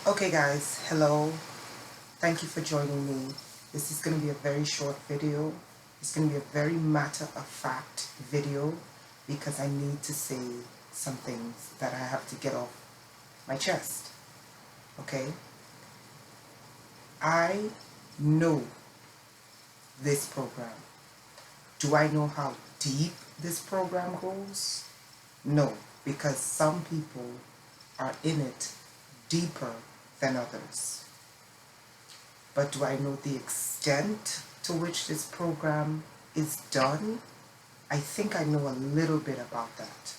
Okay guys, hello. Thank you for joining me. This is going to be a very short video. It's going to be a very matter-of-fact video because I need to say some things that I have to get off my chest. Okay? I know this program. Do I know how deep this program goes? No, because some people are in it deeper than others. But do I know the extent to which this program is done? I think I know a little bit about that.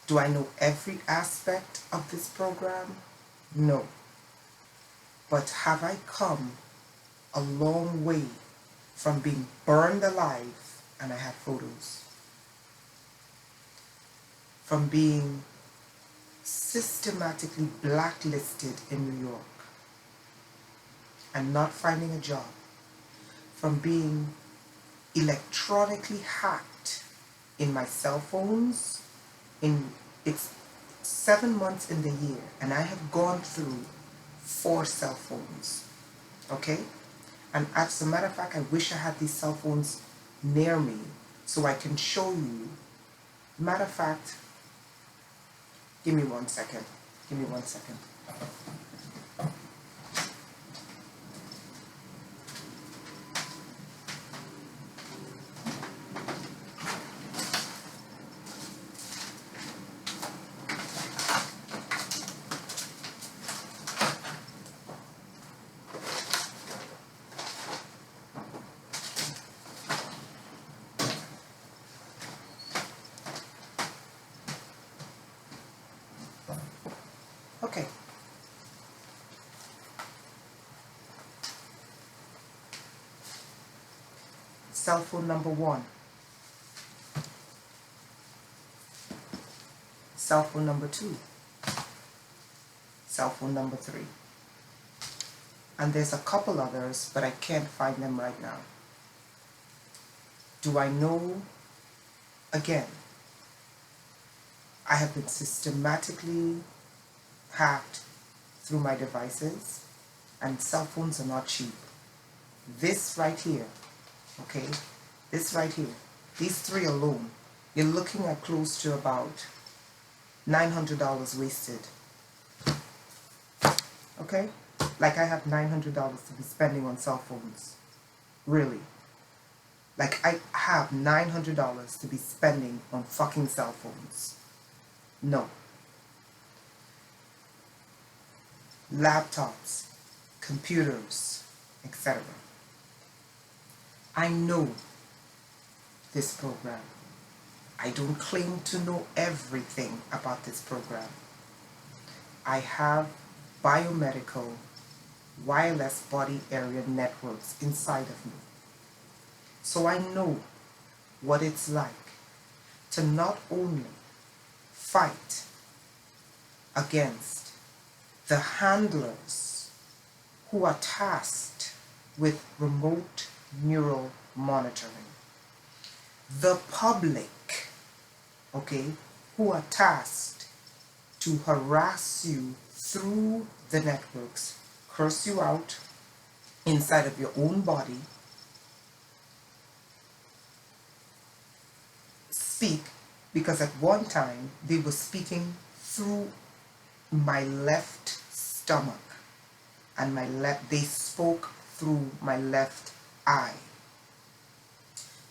Do I know every aspect of this program? No. But have I come a long way from being burned alive, and I have photos, from being systematically blacklisted in New York and not finding a job, from being electronically hacked in my cell phones. It's 7 months in the year and I have gone through 4 cell phones. Okay? And as a matter of fact, I wish I had these cell phones near me so I can show you. Matter of fact, give me 1 second. Give me 1 second. Okay. Cell phone number 1. Cell phone number 2. Cell phone number 3. And there's a couple others, but I can't find them right now. Do I know? Again, I have been systematically hacked through my devices, and cell phones are not cheap. This right here, okay, this right here, these 3 alone, you're looking at close to about $900 wasted. Okay? Like I have $900 to be spending on cell phones. Really. Like I have $900 to be spending on fucking cell phones. No. Laptops, computers, etc. I know this program. I don't claim to know everything about this program. I have biomedical wireless body area networks inside of me. So I know what it's like to not only fight against the handlers who are tasked with remote neural monitoring, the public, okay, who are tasked to harass you through the networks, curse you out inside of your own body, speak, because at one time they were speaking through my left stomach and they spoke through my left eye.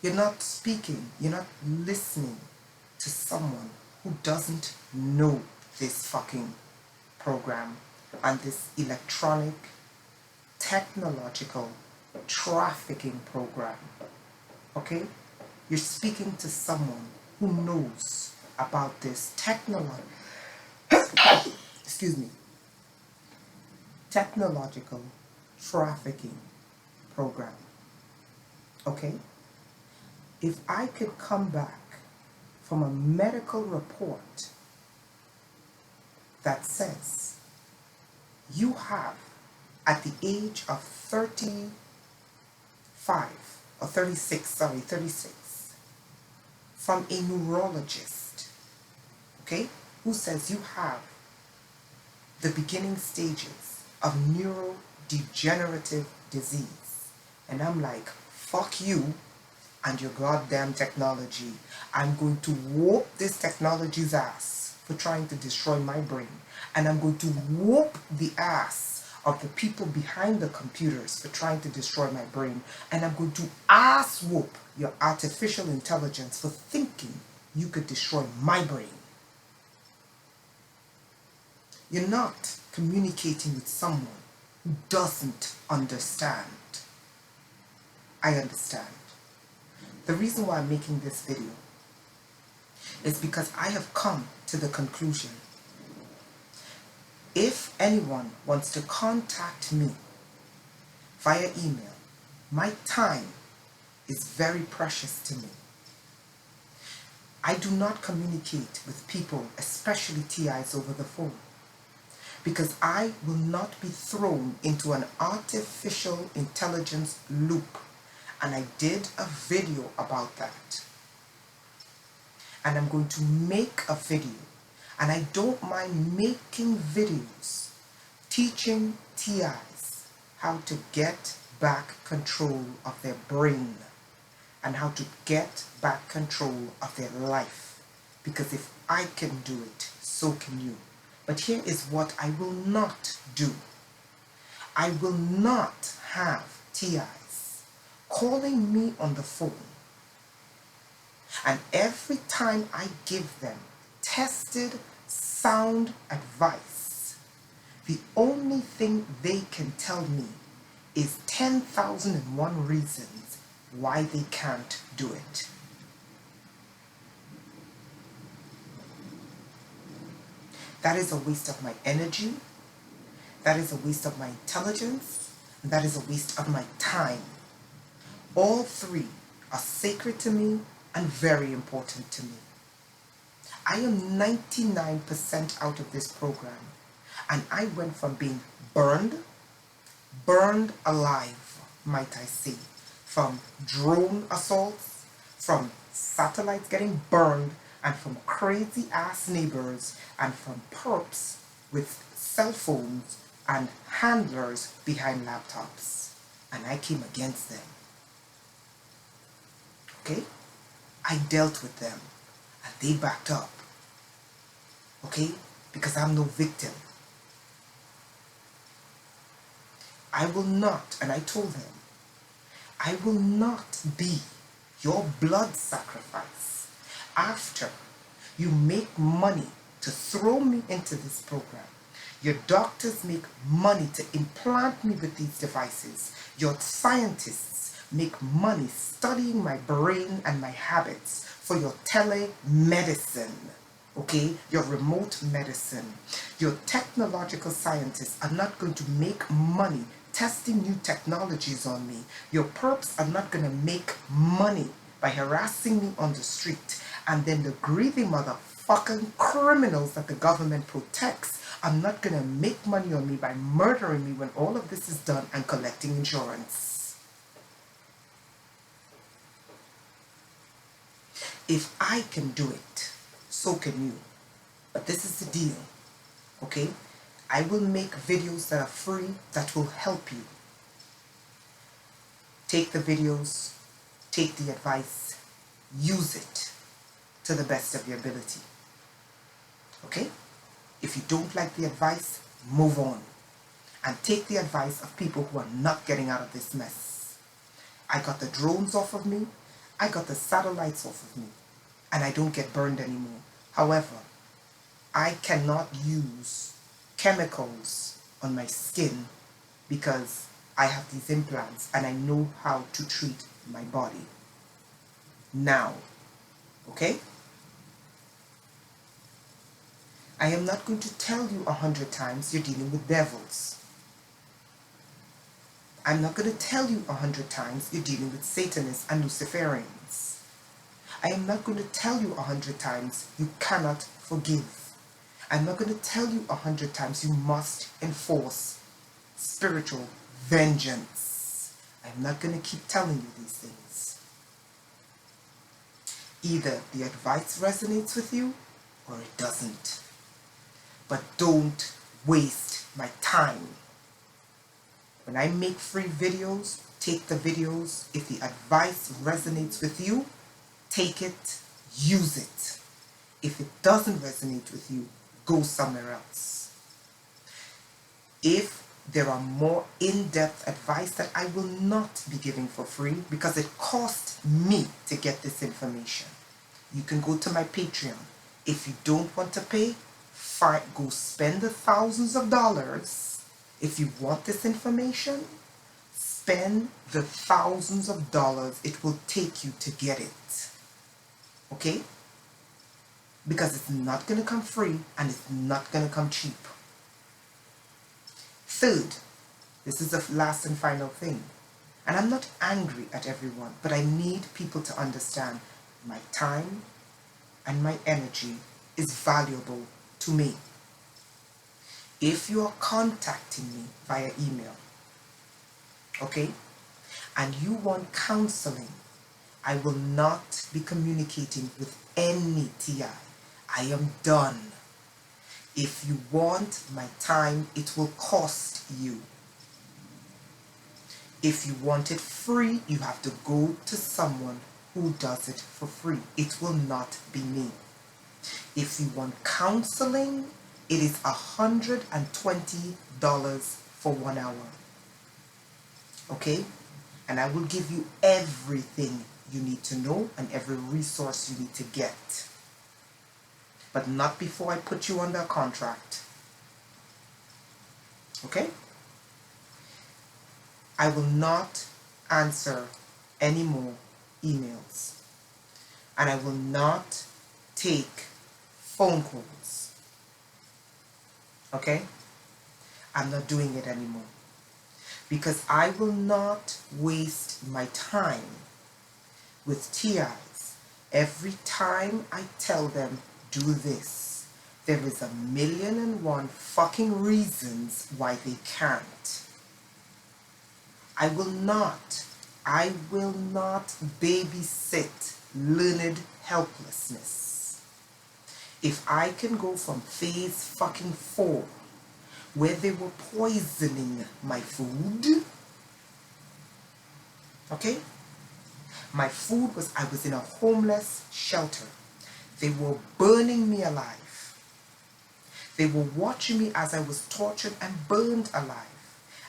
You're not speaking, you're not listening to someone who doesn't know this fucking program and this electronic technological trafficking program. Okay? You're speaking to someone who knows about this excuse me, technological trafficking program. Okay? If I could come back from a medical report that says you have, at the age of 35 or 36, from a neurologist, okay, who says you have the beginning stages of neurodegenerative disease. And I'm like, fuck you and your goddamn technology. I'm going to whoop this technology's ass for trying to destroy my brain. And I'm going to whoop the ass of the people behind the computers for trying to destroy my brain. And I'm going to ass whoop your artificial intelligence for thinking you could destroy my brain. You're not communicating with someone who doesn't understand. I understand. The reason why I'm making this video is because I have come to the conclusion, if anyone wants to contact me via email, my time is very precious to me. I do not communicate with people, especially TIs, over the phone, because I will not be thrown into an artificial intelligence loop. And I did a video about that. And I'm going to make a video. And I don't mind making videos teaching TIs how to get back control of their brain and how to get back control of their life. Because if I can do it, so can you. But here is what I will not do. I will not have TIs calling me on the phone, and every time I give them tested sound advice, the only thing they can tell me is 10,001 reasons why they can't do it. That is a waste of my energy, that is a waste of my intelligence, and that is a waste of my time. All three are sacred to me and very important to me. I am 99% out of this program, and I went from being burned alive, might I say, from drone assaults, from satellites getting burned, and from crazy ass neighbors, and from perps with cell phones and handlers behind laptops. And I came against them. Okay? I dealt with them and they backed up. Okay? Because I'm no victim. I will not, and I told them, I will not be your blood sacrifice after you make money to throw me into this program. Your doctors make money to implant me with these devices. Your scientists make money studying my brain and my habits for your telemedicine, okay? Your remote medicine. Your technological scientists are not going to make money testing new technologies on me. Your perps are not going to make money by harassing me on the street. And then the greedy motherfucking criminals that the government protects are not going to make money on me by murdering me when all of this is done and collecting insurance. If I can do it, so can you. But this is the deal, okay? I will make videos that are free that will help you. Take the videos, take the advice, use it to the best of your ability. Okay? If you don't like the advice, move on. And take the advice of people who are not getting out of this mess. I got the drones off of me. I got the satellites off of me. And I don't get burned anymore. However, I cannot use chemicals on my skin because I have these implants and I know how to treat my body. Now, okay? I am not going to tell you 100 times you're dealing with devils. I'm not going to tell you 100 times you're dealing with Satanists and Luciferians. I am not going to tell you 100 times you cannot forgive. I'm not going to tell you 100 times you must enforce spiritual vengeance. I'm not going to keep telling you these things. Either the advice resonates with you or it doesn't. But don't waste my time. When I make free videos, take the videos. If the advice resonates with you, take it, use it. If it doesn't resonate with you, go somewhere else. If there are more in-depth advice that I will not be giving for free because it cost me to get this information, you can go to my Patreon. If you don't want to pay, fine, go spend the thousands of dollars. If you want this information, spend the thousands of dollars it will take you to get it. Okay? Because it's not going to come free and it's not going to come cheap. Third, this is the last and final thing. And I'm not angry at everyone, but I need people to understand my time and my energy is valuable to me. If you are contacting me via email, okay, and you want counseling, I will not be communicating with any TI. I am done. If you want my time, it will cost you. If you want it free, you have to go to someone who does it for free. It will not be me. If you want counseling, it is $120 for 1 hour. Okay? And I will give you everything you need to know and every resource you need to get. But not before I put you under a contract. Okay? I will not answer any more emails. And I will not take phone calls. Okay? I'm not doing it anymore. Because I will not waste my time with TIs. Every time I tell them, do this, there is 1,000,001 fucking reasons why they can't. I will not babysit learned helplessness. If I can go from phase fucking 4, where they were poisoning my food, okay? My food was, I was in a homeless shelter. They were burning me alive. They were watching me as I was tortured and burned alive.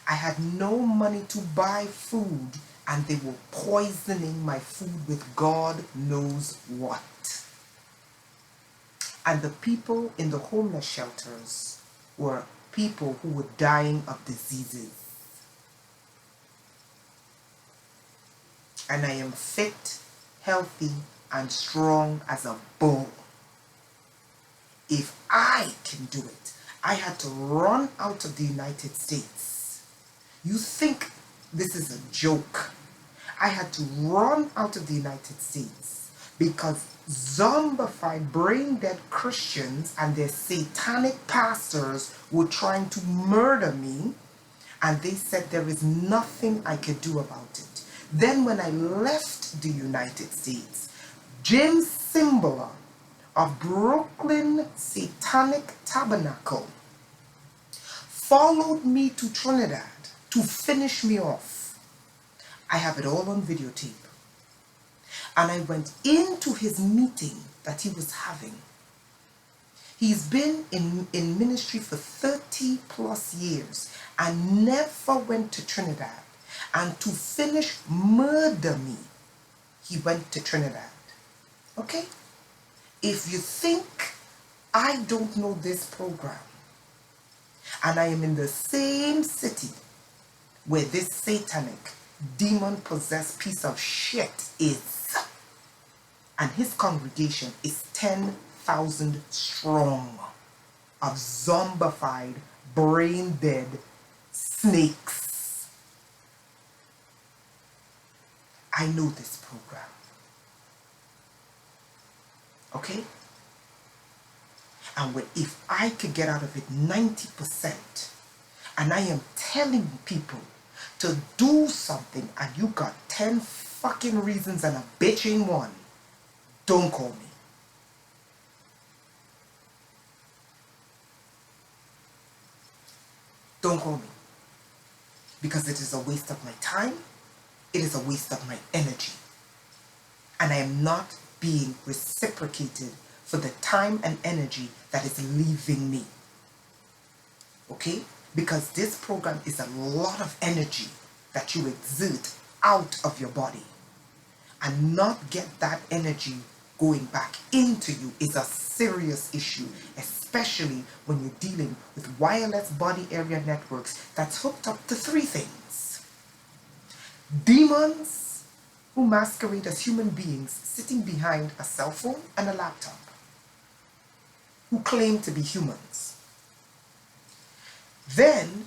I had no money to buy food, and they were poisoning my food with God knows what. And the people in the homeless shelters were people who were dying of diseases. And I am fit, healthy, and strong as a bull. If I can do it, I had to run out of the United States. You think this is a joke? I had to run out of the United States because zombified, brain-dead Christians and their satanic pastors were trying to murder me, and they said there is nothing I could do about it. Then when I left the United States, Jim Cymbala of Brooklyn Satanic Tabernacle followed me to Trinidad to finish me off. I have it all on videotape. And I went into his meeting that he was having. He's been in ministry for 30 plus years and never went to Trinidad. And to finish murder me, he went to Trinidad. Okay? If you think I don't know this program, and I am in the same city where this satanic, demon-possessed piece of shit is, and his congregation is 10,000 strong of zombified, brain-dead snakes. I know this program. Okay? And if I could get out of it 90%, and I am telling people to do something, and you got 10 fucking reasons and a bitch in one, don't call me. don't call me. Because it is a waste of my time. It is a waste of my energy. And I am not being reciprocated for the time and energy that is leaving me. Okay? Because this program is a lot of energy that you exert out of your body. And not get that energy going back into you is a serious issue, especially when you're dealing with wireless body area networks that's hooked up to three things. Demons who masquerade as human beings sitting behind a cell phone and a laptop, who claim to be humans. Then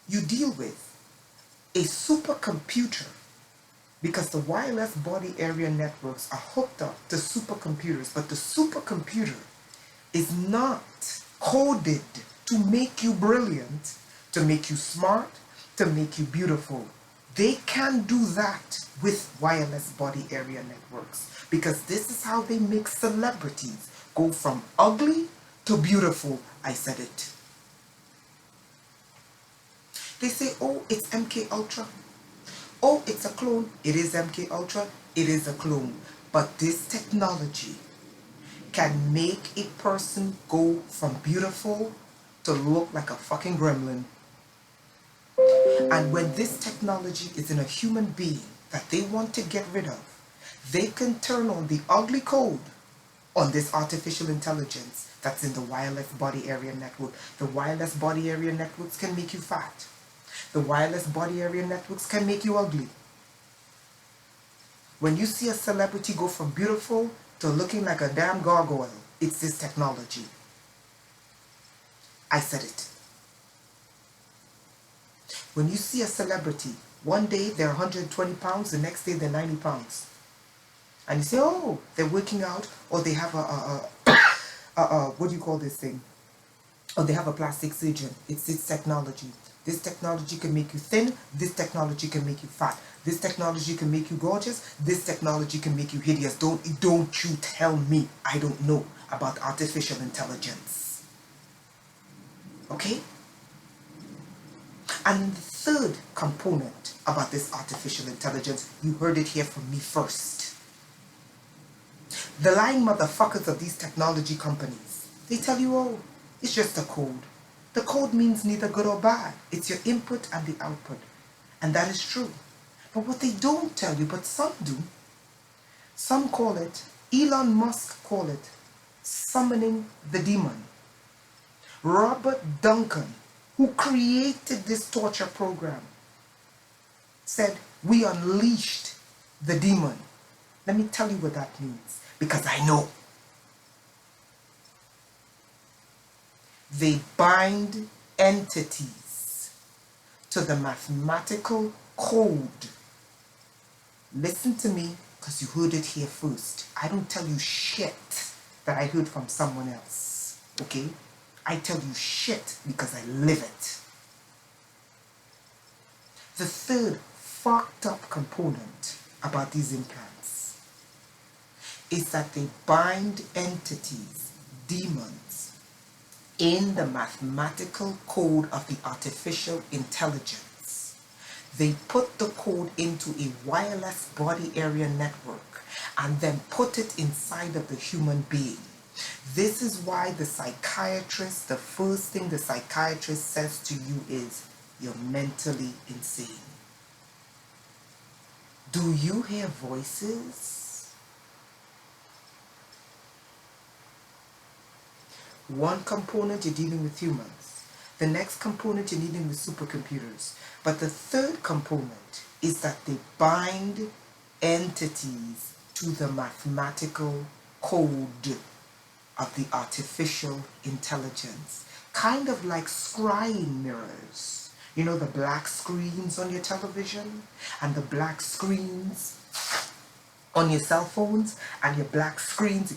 you deal with a supercomputer, because the wireless body area networks are hooked up to supercomputers, but the supercomputer is not coded to make you brilliant, to make you smart, to make you beautiful. They can do that with wireless body area networks, because this is how they make celebrities go from ugly to beautiful. I said it. They say, oh, it's MK Ultra. Oh, it's a clone. It is MK Ultra. It is a clone. But this technology can make a person go from beautiful to look like a fucking gremlin. And when this technology is in a human being that they want to get rid of, they can turn on the ugly code on this artificial intelligence that's in the wireless body area network. The wireless body area networks can make you fat. The wireless body area networks can make you ugly. When you see a celebrity go from beautiful to looking like a damn gargoyle, it's this technology. I said it. When you see a celebrity, one day they're 120 pounds, the next day they're 90 pounds. And you say, oh, they're working out, or they have what do you call this thing? Or they have a plastic surgeon. It's this technology. This technology can make you thin. This technology can make you fat. This technology can make you gorgeous. This technology can make you hideous. Don't you tell me I don't know about artificial intelligence. Okay? And the third component about this artificial intelligence, you heard it here from me first. The lying motherfuckers of these technology companies, they tell you, oh, it's just a code. The code means neither good or bad. It's your input and the output. And that is true. But what they don't tell you, but some do, some call it, Elon Musk call it, summoning the demon. Robert Duncan, who created this torture program, said, we unleashed the demon. Let me tell you what that means, because I know. They bind entities to the mathematical code. Listen to me, because you heard it here first. I don't tell you shit that I heard from someone else, okay? I tell you shit because I live it. The third fucked up component about these implants is that they bind entities, demons, in the mathematical code of the artificial intelligence. They put the code into a wireless body area network and then put it inside of the human being. This is why the psychiatrist, the first thing the psychiatrist says to you is, you're mentally insane. Do you hear voices? One component, you're dealing with humans. The next component, you're dealing with supercomputers. But the third component is that they bind entities to the mathematical code of the artificial intelligence. Kind of like scrying mirrors. You know the black screens on your television and the black screens on your cell phones and your black screens,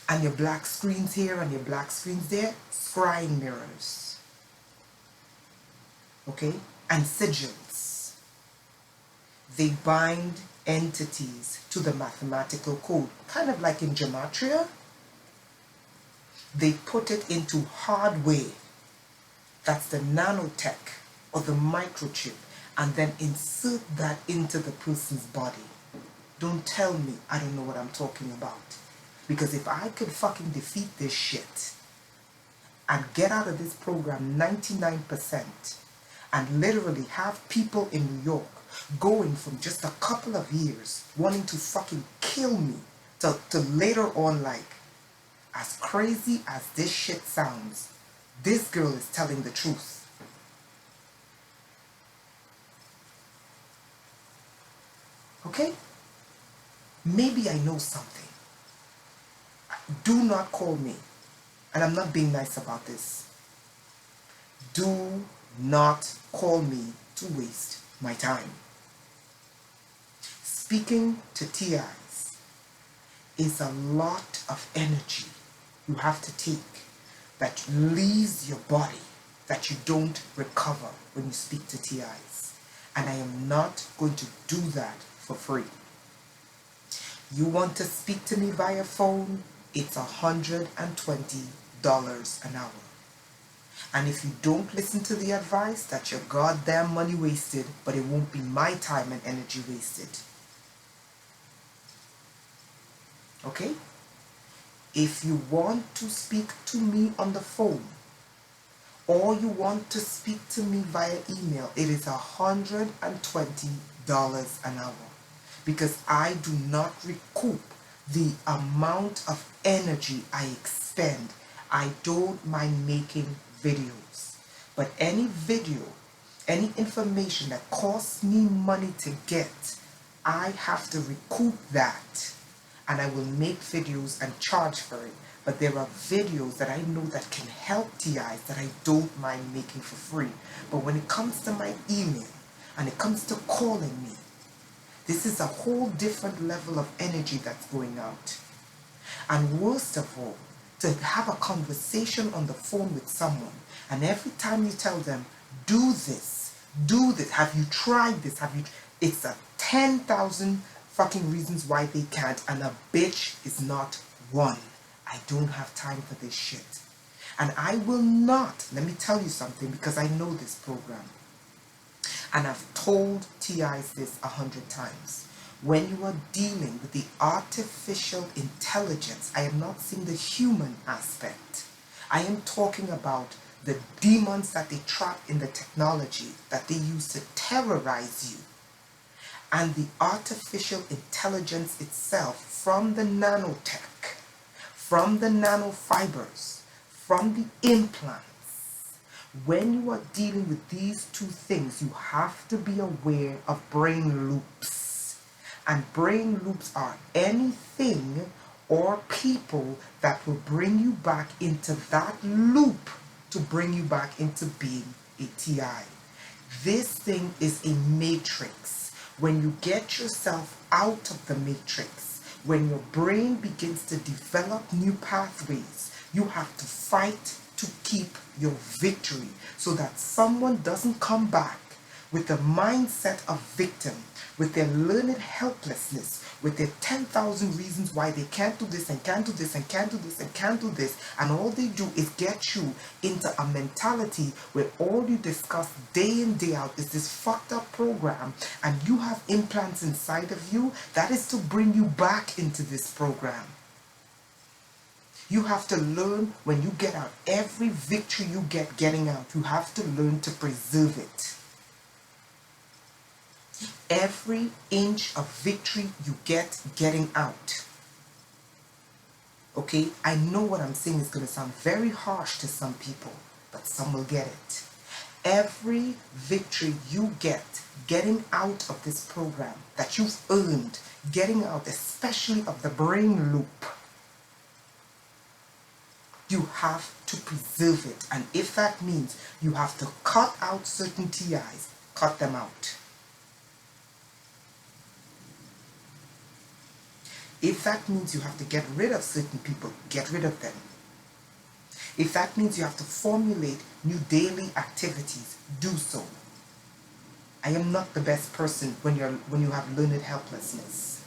and your black screens here and your black screens there? Scrying mirrors. Okay? And sigils. They bind entities to the mathematical code. Kind of like in gematria. They put it into hardware That's the nanotech or the microchip, and then insert that into the person's body. Don't tell me I don't know what I'm talking about. Because if I could fucking defeat this shit and get out of this program 99% and literally have people in New York going from just a couple of years wanting to fucking kill me to later on, like, as crazy as this shit sounds, this girl is telling the truth. Okay? Maybe I know something. Do not call me. And I'm not being nice about this. Do not call me to waste my time. Speaking to TIs is a lot of energy you have to take that leaves your body, that you don't recover when you speak to TIs. And I am not going to do that for free. You want to speak to me via phone, it's $120 an hour. And if you don't listen to the advice, that's your goddamn money wasted, but it won't be my time and energy wasted. Okay? If you want to speak to me on the phone, or you want to speak to me via email, it is $120 an hour. Because I do not recoup the amount of energy I expend. I don't mind making videos. But any video, any information that costs me money to get, I have to recoup that. And I will make videos and charge for it. But there are videos that I know that can help TIs that I don't mind making for free. But when it comes to my email and it comes to calling me, this is a whole different level of energy that's going out. And worst of all, to have a conversation on the phone with someone, and every time you tell them, do this, have you tried this, it's a 10,000 fucking reasons why they can't, and a bitch is not one. I don't have time for this shit. And I will not, let me tell you something, because I know this program. And I've told TIs this 100 times. When you are dealing with the artificial intelligence, I am not seeing the human aspect. I am talking about the demons that they trap in the technology that they use to terrorize you. And the artificial intelligence itself, from the nanotech, from the nanofibers, from the implants. When you are dealing with these two things, you have to be aware of brain loops. And brain loops are anything or people that will bring you back into that loop to bring you back into being a TI. This thing is a matrix. When you get yourself out of the matrix, when your brain begins to develop new pathways, you have to fight to keep your victory so that someone doesn't come back with the mindset of victim, with their learned helplessness, with their 10,000 reasons why they can't do this and can't do this and can't do this and can't do this, and all they do is get you into a mentality where all you discuss day in, day out is this fucked up program, and you have implants inside of you that is to bring you back into this program. You have to learn when you get out, every victory you get getting out, you have to learn to preserve it. Every inch of victory you get getting out. Okay, I know what I'm saying is going to sound very harsh to some people, but some will get it. Every victory you get getting out of this program that you've earned, getting out especially of the brain loop, you have to preserve it. And if that means you have to cut out certain TIs, cut them out. If that means you have to get rid of certain people, get rid of them. If that means you have to formulate new daily activities, do so. I am not the best person when you have learned helplessness.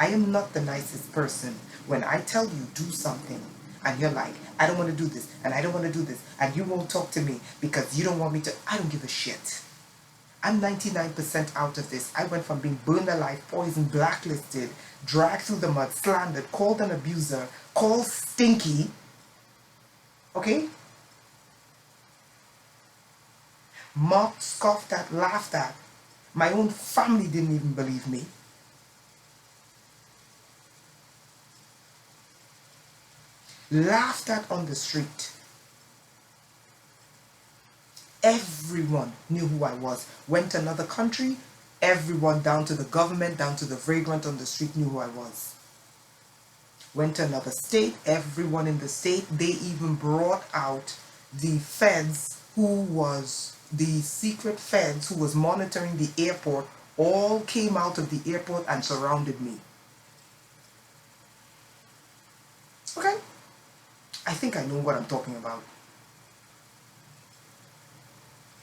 I am not the nicest person when I tell you do something and you're like, I don't want to do this, and I don't want to do this, and you won't talk to me because you don't want me to, I don't give a shit. I'm 99% out of this. I went from being burned alive, poisoned, blacklisted, dragged through the mud, slandered, called an abuser, called stinky, okay? Mocked, scoffed at, laughed at. My own family didn't even believe me. Laughed at on the street. Everyone knew who I was. Went to another country, everyone down to the government, down to the vagrant on the street knew who I was. Went to another state, everyone in the state, they even brought out the feds who was, the secret feds who was monitoring the airport, all came out of the airport and surrounded me. Okay? I think I know what I'm talking about.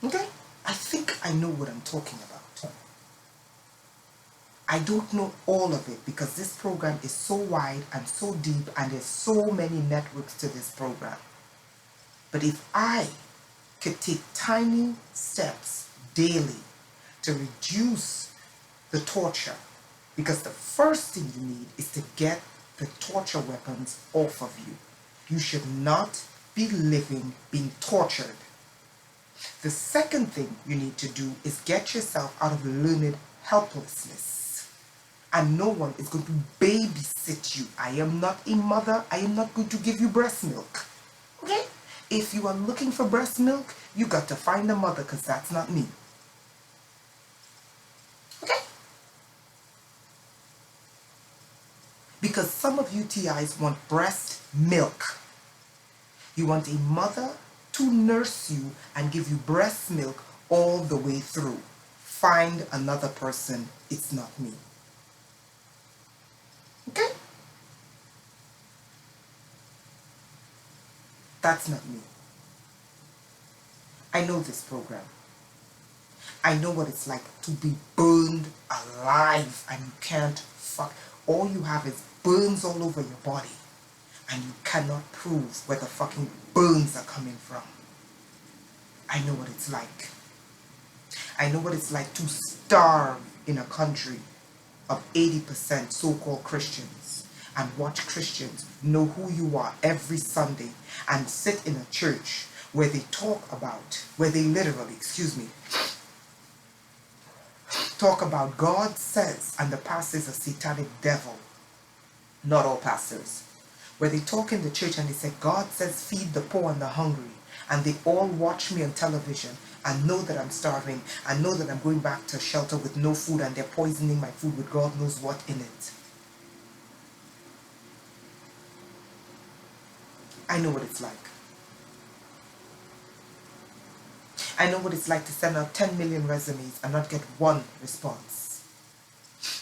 Okay? I think I know what I'm talking about. I don't know all of it because this program is so wide and so deep and there's so many networks to this program. But if I could take tiny steps daily to reduce the torture, because the first thing you need is to get the torture weapons off of you. You should not be living being tortured. The second thing you need to do is get yourself out of learned helplessness. And no one is going to babysit you. I am not a mother. I am not going to give you breast milk. Okay? If you are looking for breast milk, you got to find a mother because that's not me. Okay? Because some of you TIs want breast milk. You want a mother to nurse you and give you breast milk all the way through. Find another person. It's not me. Okay? That's not me. I know this program. I know what it's like to be burned alive and you can't fuck. All you have is burns all over your body and you cannot prove where the fucking burns are coming from. I know what it's like. I know what it's like to starve in a country of 80% so-called Christians and watch Christians know who you are every Sunday and sit in a church where they literally, talk about God says, and the pastor is a satanic devil. Not all pastors. Where they talk in the church and they say, God says feed the poor and the hungry. And they all watch me on television and know that I'm starving and know that I'm going back to a shelter with no food and they're poisoning my food with God knows what in it. I know what it's like. I know what it's like to send out 10 million resumes and not get one response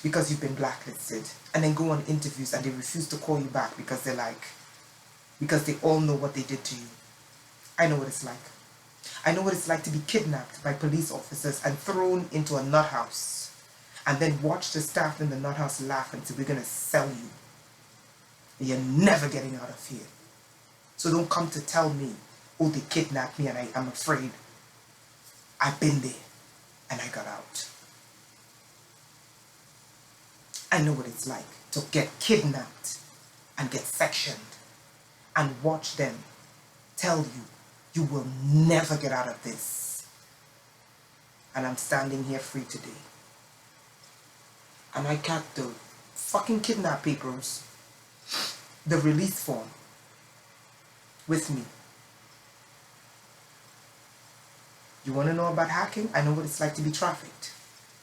because you've been blacklisted, and then go on interviews and they refuse to call you back because because they all know what they did to you. I know what it's like. I know what it's like to be kidnapped by police officers and thrown into a nut house and then watch the staff in the nut house laugh and say, we're going to sell you. You're never getting out of here. So don't come to tell me, oh, they kidnapped me and I'm afraid. I've been there and I got out. I know what it's like to get kidnapped and get sectioned and watch them tell you, you will never get out of this. And I'm standing here free today. And I got the fucking kidnap papers, the release form, with me. You want to know about hacking? I know what it's like to be trafficked.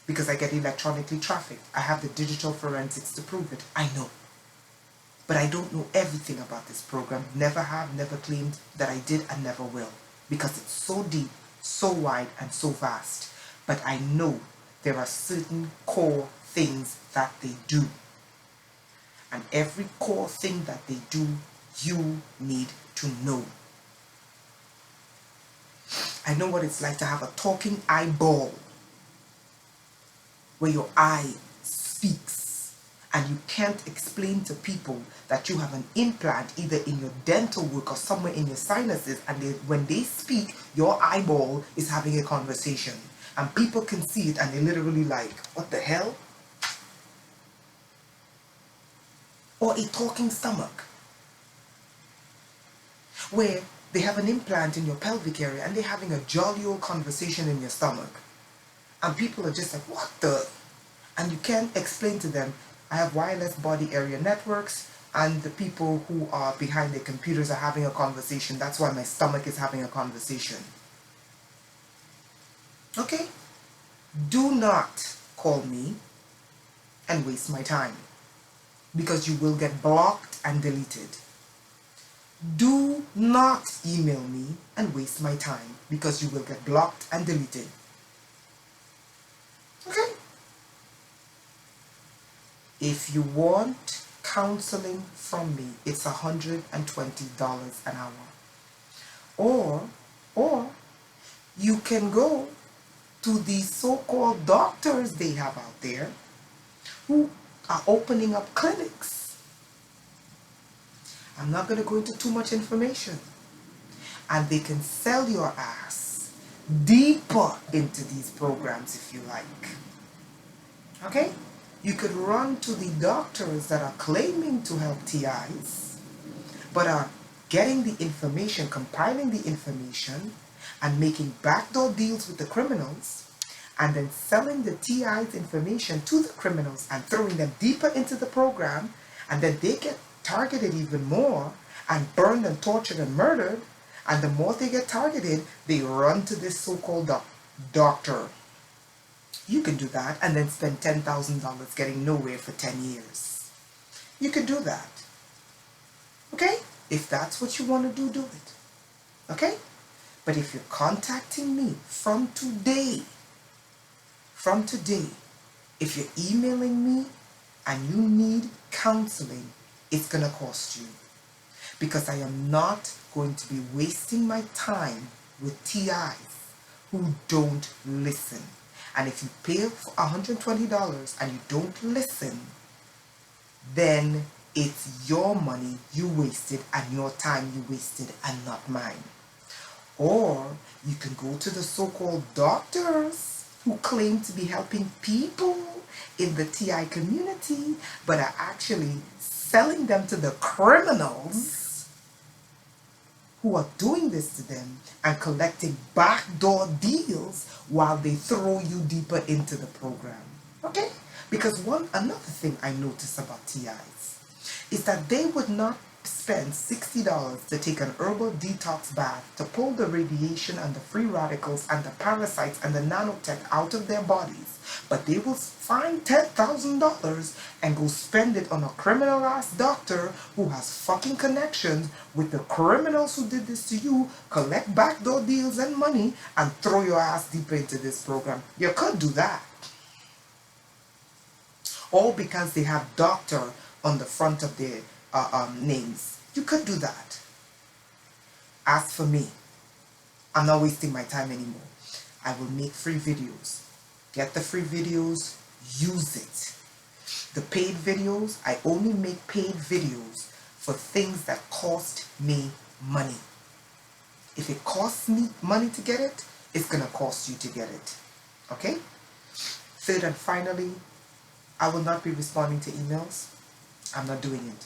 Because I get electronically trafficked. I have the digital forensics to prove it. I know. But I don't know everything about this program. Never have, never claimed that I did and never will. Because it's so deep, so wide, and so vast. But I know there are certain core things that they do. And every core thing that they do, you need to know. I know what it's like to have a talking eyeball where your eye speaks and you can't explain to people that you have an implant either in your dental work or somewhere in your sinuses, and when they speak, your eyeball is having a conversation and people can see it and they literally like, what the hell? Or a talking stomach where they have an implant in your pelvic area and they're having a jolly old conversation in your stomach, and people are just like, what the? And you can't explain to them, I have wireless body area networks and the people who are behind their computers are having a conversation. That's why my stomach is having a conversation. Okay? Do not call me and waste my time, because you will get blocked and deleted. Do not email me and waste my time, because you will get blocked and deleted. Okay? If you want counseling from me, it's $120 an hour. Or you can go to these so-called doctors they have out there who are opening up clinics. I'm not going to go into too much information. And they can sell your ass deeper into these programs if you like. Okay? You could run to the doctors that are claiming to help TIs, but are getting the information, compiling the information, and making backdoor deals with the criminals, and then selling the TI's information to the criminals and throwing them deeper into the program, and then they get targeted even more and burned and tortured and murdered, and the more they get targeted, they run to this so-called doctor. You can do that and then spend $10,000 getting nowhere for 10 years. You can do that. Okay? If that's what you want to do, do it. Okay? But if you're contacting me from today, if you're emailing me and you need counseling, it's going to cost you. Because I am not going to be wasting my time with TIs who don't listen. And if you pay for $120 and you don't listen, then it's your money you wasted and your time you wasted and not mine. Or you can go to the so-called doctors who claim to be helping people in the TI community, but are actually selling them to the criminals who are doing this to them and collecting backdoor deals while they throw you deeper into the program. Okay? Because another thing I notice about TIs is that they would not spend $60 to take an herbal detox bath to pull the radiation and the free radicals and the parasites and the nanotech out of their bodies, but they will find $10,000 and go spend it on a criminal ass doctor who has fucking connections with the criminals who did this to you, collect backdoor deals and money, and throw your ass deeper into this program. You could do that. All because they have doctor on the front of their names. You could do that. As for me, I'm not wasting my time anymore. I will make free videos. Get the free videos, use it. The paid videos, I only make paid videos for things that cost me money. If it costs me money to get it, it's going to cost you to get it. Okay? Third and finally, I will not be responding to emails. I'm not doing it.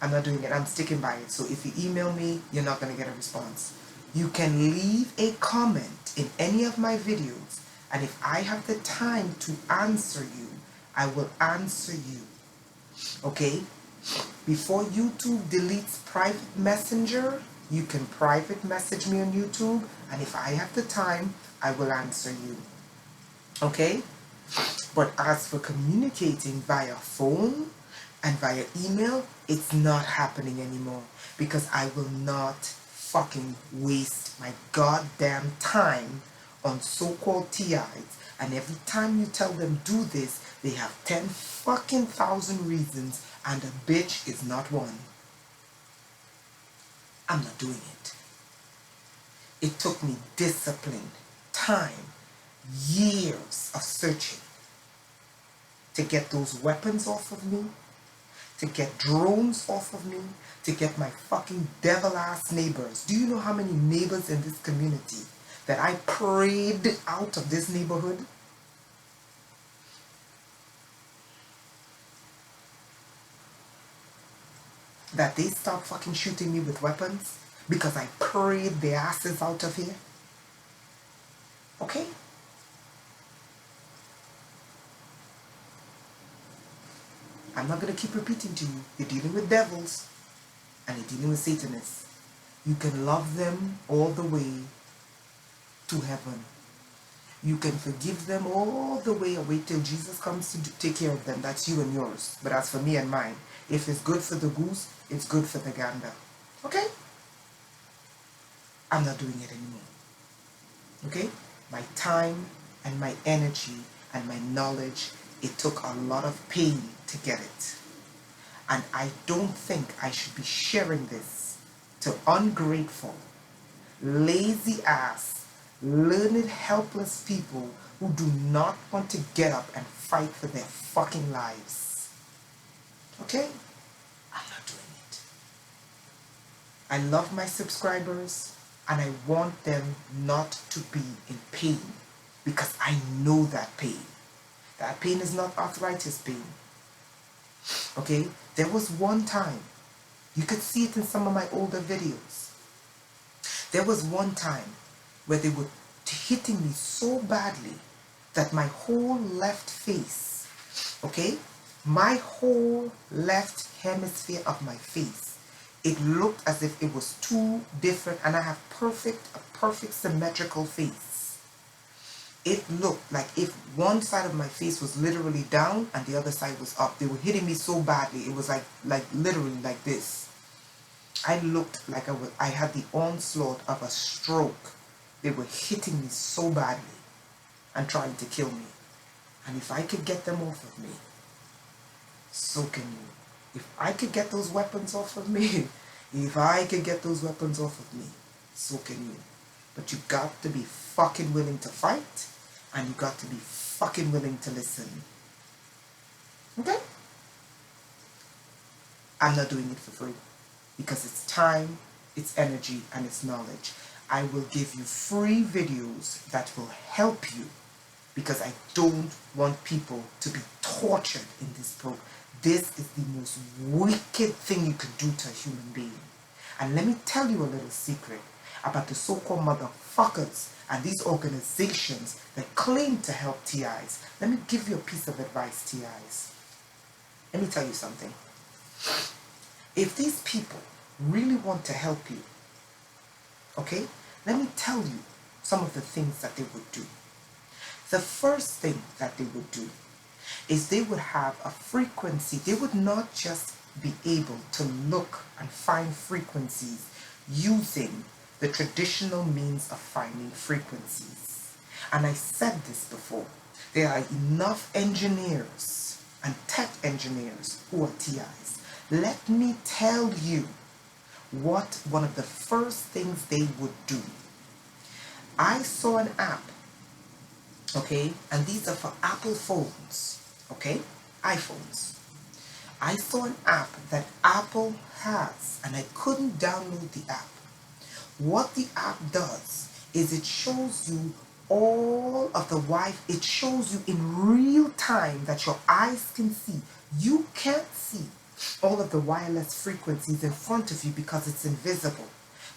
I'm sticking by it. So if you email me, you're not going to get a response. You can leave a comment in any of my videos, and if I have the time to answer you, I will answer you. Okay? Before YouTube deletes private messenger, you can private message me on YouTube, and if I have the time, I will answer you. Okay? But as for communicating via phone and via email, it's not happening anymore, because I will not fucking waste my goddamn time on so-called TIs, and every time you tell them do this, they have 10 fucking thousand reasons, and a bitch is not one. I'm not doing it. It took me discipline, time, years of searching. to get those weapons off of me, to get drones off of me, to get my fucking devil ass neighbors. Do you know how many neighbors in this community that I prayed out of this neighborhood? That they stop fucking shooting me with weapons because I prayed their asses out of here? Okay? I'm not going to keep repeating to you. You're dealing with devils and you're dealing with Satanists. You can love them all the way to heaven. You can forgive them all the way and wait till Jesus comes to take care of them. That's you and yours. But as for me and mine, if it's good for the goose, it's good for the gander. Okay? I'm not doing it anymore. Okay? My time and my energy and my knowledge, it took a lot of pain to get it. And I don't think I should be sharing this to ungrateful, lazy ass, learned, helpless people who do not want to get up and fight for their fucking lives. Okay? I'm not doing it. I love my subscribers and I want them not to be in pain because I know that pain. That pain is not arthritis pain. Okay? There was one time, you could see it in some of my older videos. There was one time where they were hitting me so badly that my whole left face, okay, my whole left hemisphere of my face, it looked as if it was two different, and I have a perfect symmetrical face. It looked like if one side of my face was literally down and the other side was up. They were hitting me so badly. It was like literally like this. I looked like I had the onslaught of a stroke. They were hitting me so badly and trying to kill me. And if I could get them off of me, so can you. If I could get those weapons off of me, if I could get those weapons off of me, so can you. But you got to be fucking willing to fight, and you got to be fucking willing to listen. Okay? I'm not doing it for free because it's time, it's energy, and it's knowledge. I will give you free videos that will help you because I don't want people to be tortured in this program. This is the most wicked thing you could do to a human being. And let me tell you a little secret about the so-called motherfuckers and these organizations that claim to help TIs. Let me give you a piece of advice, TIs. Let me tell you something. If these people really want to help you, okay, let me tell you some of the things that they would do. The first thing that they would do is they would have a frequency. They would not just be able to look and find frequencies using the traditional means of finding frequencies. And I said this before. There are enough engineers and tech engineers who are TIs. Let me tell you what one of the first things they would do. I saw an app, okay, and these are for Apple phones, okay, iPhones. I saw an app that Apple has, and I couldn't download the app. What the app does is it shows you all of the Wi-Fi. It shows you in real time that your eyes can see. You can't see all of the wireless frequencies in front of you because it's invisible.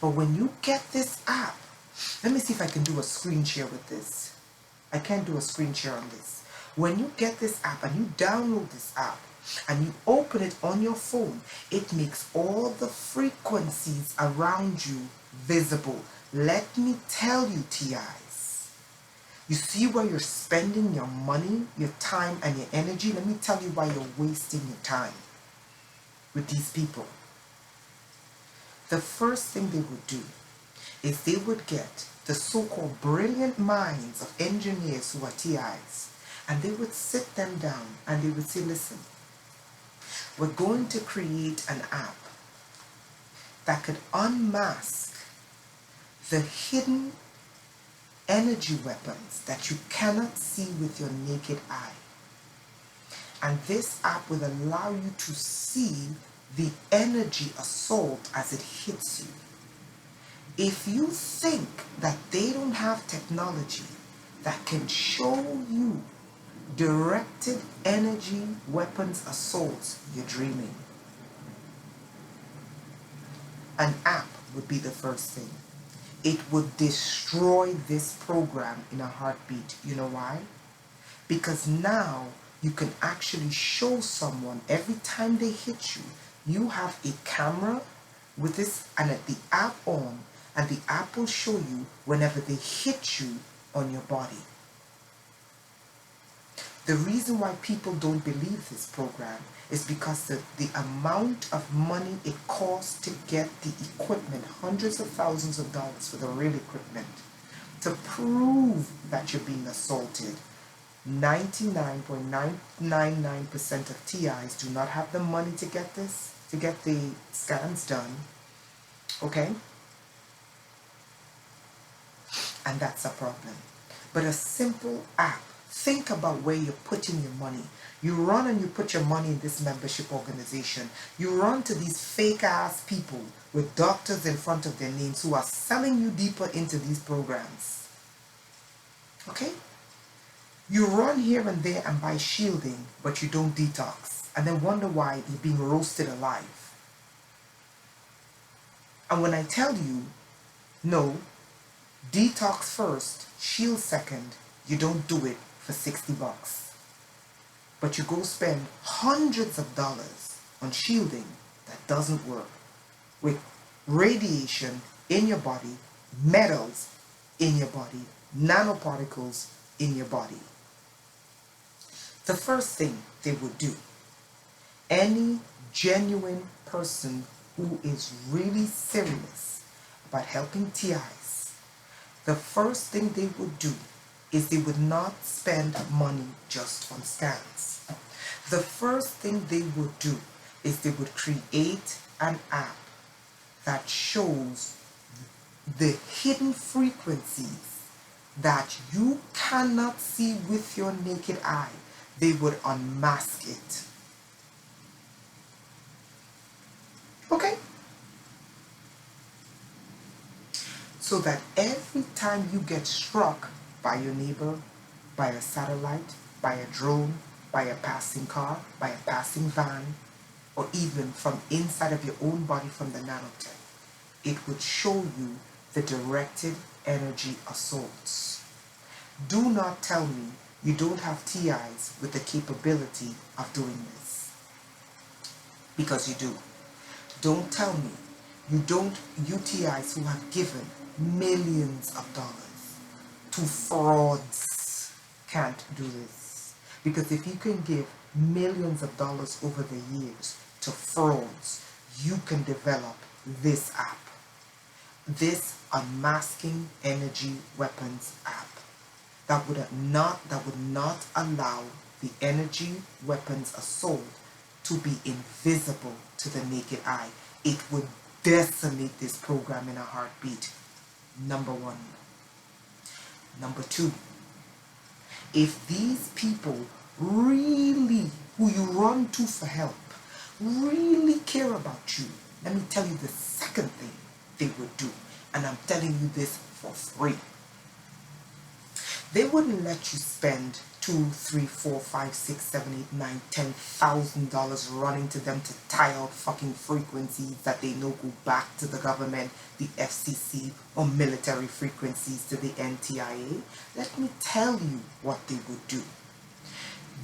But when you get this app, let me see if I can do a screen share with this. I can't do a screen share on this. When you get this app and you download this app and you open it on your phone, it makes all the frequencies around you visible. Let me tell you, TIs, you see where you're spending your money, your time, and your energy? Let me tell you why you're wasting your time with these people. The first thing they would do is they would get the so-called brilliant minds of engineers who are TIs, and they would sit them down and they would say, listen, we're going to create an app that could unmask the hidden energy weapons that you cannot see with your naked eye. And this app will allow you to see the energy assault as it hits you. If you think that they don't have technology that can show you directed energy weapons assaults, you're dreaming. An app would be the first thing. It would destroy this program in a heartbeat. You know why? Because now you can actually show someone every time they hit you. You have a camera with this and the app on, and the app will show you whenever they hit you on your body. The reason why people don't believe this program is because the amount of money it costs to get the equipment, hundreds of thousands of dollars for the real equipment, to prove that you're being assaulted. 99.999% of TIs do not have the money to get this, to get the scans done. Okay? And that's a problem. But a simple app, think about where you're putting your money. You run and you put your money in this membership organization. You run to these fake ass people with doctors in front of their names who are selling you deeper into these programs. Okay? You run here and there and buy shielding, but you don't detox, and then wonder why you're being roasted alive. And when I tell you, no, detox first, shield second, you don't do it for $60. But you go spend hundreds of dollars on shielding that doesn't work, with radiation in your body, metals in your body, nanoparticles in your body. The first thing they would do, any genuine person who is really serious about helping TIs, the first thing they would do is they would not spend money just on scans. The first thing they would do is they would create an app that shows the hidden frequencies that you cannot see with your naked eye. They would unmask it. Okay? So that every time you get struck by your neighbor, by a satellite, by a drone, by a passing car, by a passing van, or even from inside of your own body from the nanotech, it would show you the directed energy assaults. Do not tell me you don't have TIs with the capability of doing this. Because you do. Don't tell me you TIs who have given millions of dollars to frauds can't do this. Because if you can give millions of dollars over the years to frauds, you can develop this app. This unmasking energy weapons app. That would not allow the energy weapons assault to be invisible to the naked eye. It would decimate this program in a heartbeat. Number one. Number two, if these people really, who you run to for help, really care about you, let me tell you the second thing they would do. And I'm telling you this for free. They wouldn't let you spend $2, $3, $4, $5, $6, $7, $8, $9, $10,000 running to them to tie out fucking frequencies that they know go back to the government, the FCC, or military frequencies to the NTIA. Let me tell you what they would do.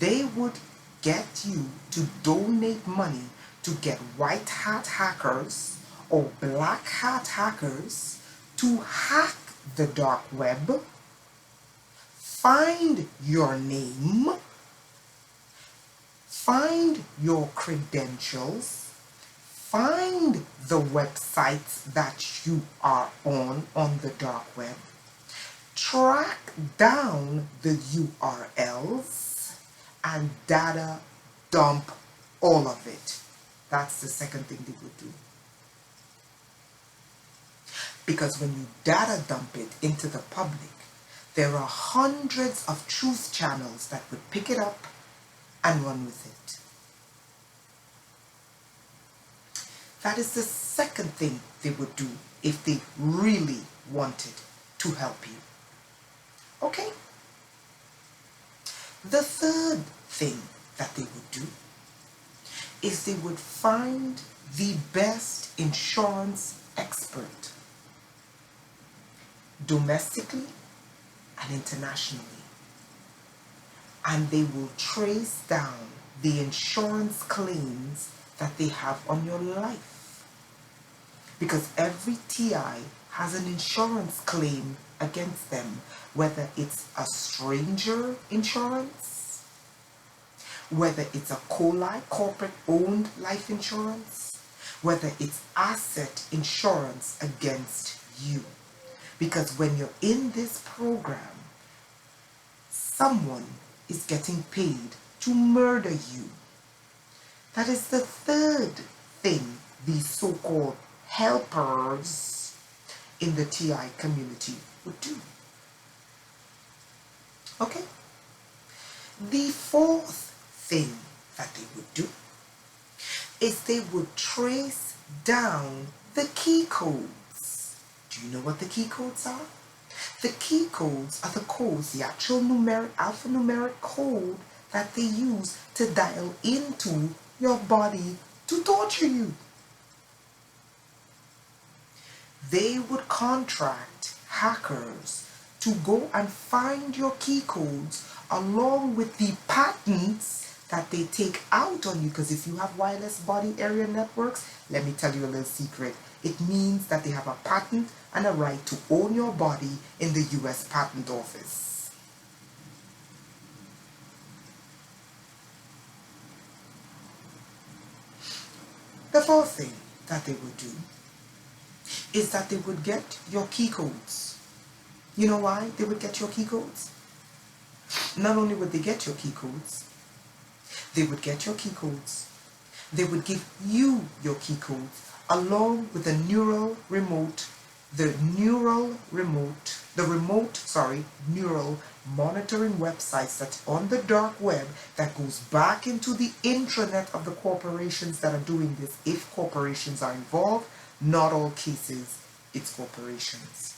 They would get you to donate money to get white hat hackers or black hat hackers to hack the dark web, find your name, find your credentials, find the websites that you are on the dark web, track down the URLs, and data dump all of it. That's the second thing they would do. Because when you data dump it into the public, there are hundreds of truth channels that would pick it up and run with it. That is the second thing they would do if they really wanted to help you. Okay? The third thing that they would do is they would find the best insurance expert, domestically and internationally, and they will trace down the insurance claims that they have on your life. Because every TI has an insurance claim against them, whether it's a stranger insurance, whether it's a COLI, corporate owned life insurance, whether it's asset insurance against you. Because when you're in this program, someone is getting paid to murder you. That is the third thing these so-called helpers in the TI community would do. Okay? The fourth thing that they would do is they would trace down the key codes. Do you know what the key codes are? The key codes are the codes, the actual alphanumeric code that they use to dial into your body to torture you. They would contract hackers to go and find your key codes along with the patents that they take out on you. Because if you have wireless body area networks, let me tell you a little secret. It means that they have a patent and a right to own your body in the US Patent Office. The fourth thing that they would do is that they would get your key codes. You know why they would get your key codes? Not only would they get your key codes, they would get your key codes. They would give you your key codes along with the neural monitoring websites that's on the dark web that goes back into the intranet of the corporations that are doing this. If corporations are involved, not all cases, it's corporations.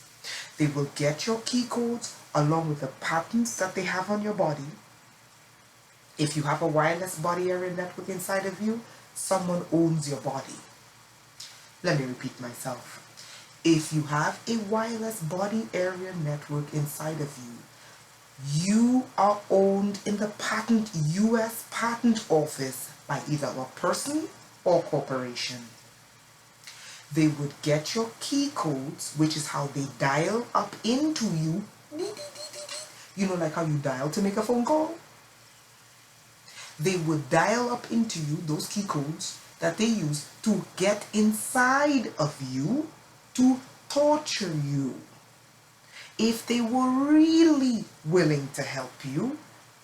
They will get your key codes along with the patents that they have on your body. If you have a wireless body area network inside of you, someone owns your body. Let me repeat myself. If you have a wireless body area network inside of you, you are owned in the US Patent Office by either a person or corporation. They would get your key codes, which is how they dial up into you. You know, like how you dial to make a phone call? They would dial up into you those key codes that they use to get inside of you to torture you. If they were really willing to help you,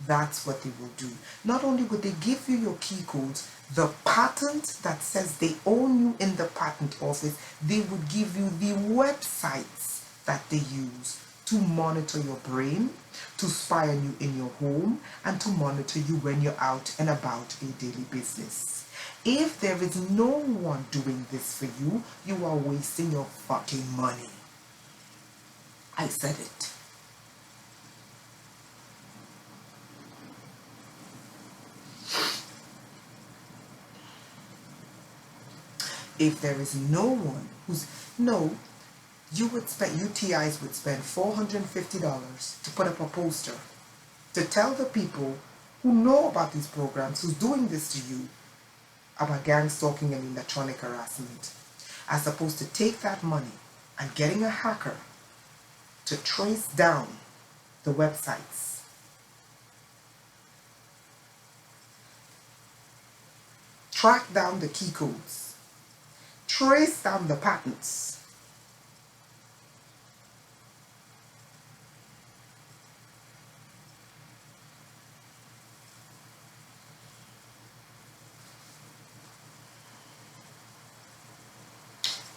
that's what they will do. Not only would they give you your key codes, the patent that says they own you in the patent office, they would give you the websites that they use to monitor your brain, to spy on you in your home, and to monitor you when you're out and about a daily business. If there is no one doing this for you, you are wasting your fucking money. I said it. If there is no one UTIs would spend $450 to put up a poster to tell the people who know about these programs, who's doing this to you, about gang stalking and electronic harassment, as opposed to take that money and getting a hacker to trace down the websites. Track down the key codes. Trace down the patents.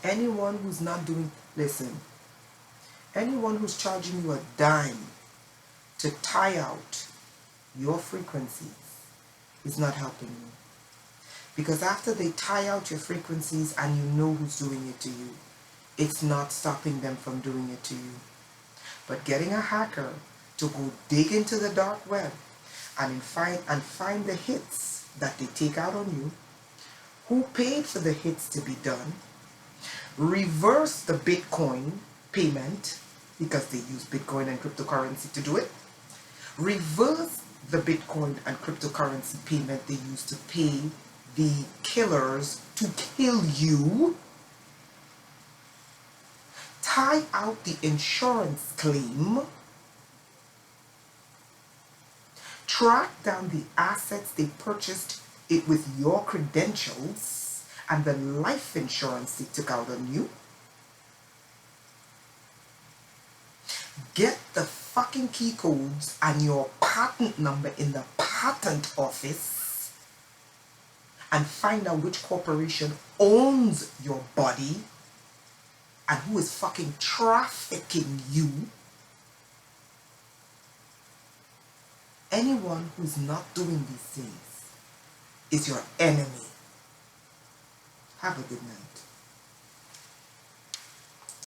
Anyone who's not doing, listen, anyone who's charging you a dime to tie out your frequencies is not helping you. Because after they tie out your frequencies and you know who's doing it to you, it's not stopping them from doing it to you. But getting a hacker to go dig into the dark web and find the hits that they take out on you, who paid for the hits to be done, reverse the Bitcoin payment, because they use Bitcoin and cryptocurrency to do it, reverse the Bitcoin and cryptocurrency payment they use to pay the killers to kill you, tie out the insurance claim, track down the assets they purchased it with your credentials and the life insurance they took out on you, get the fucking key codes and your patent number in the patent office and find out which corporation owns your body and who is fucking trafficking you. Anyone who's not doing these things is your enemy. Have a good night.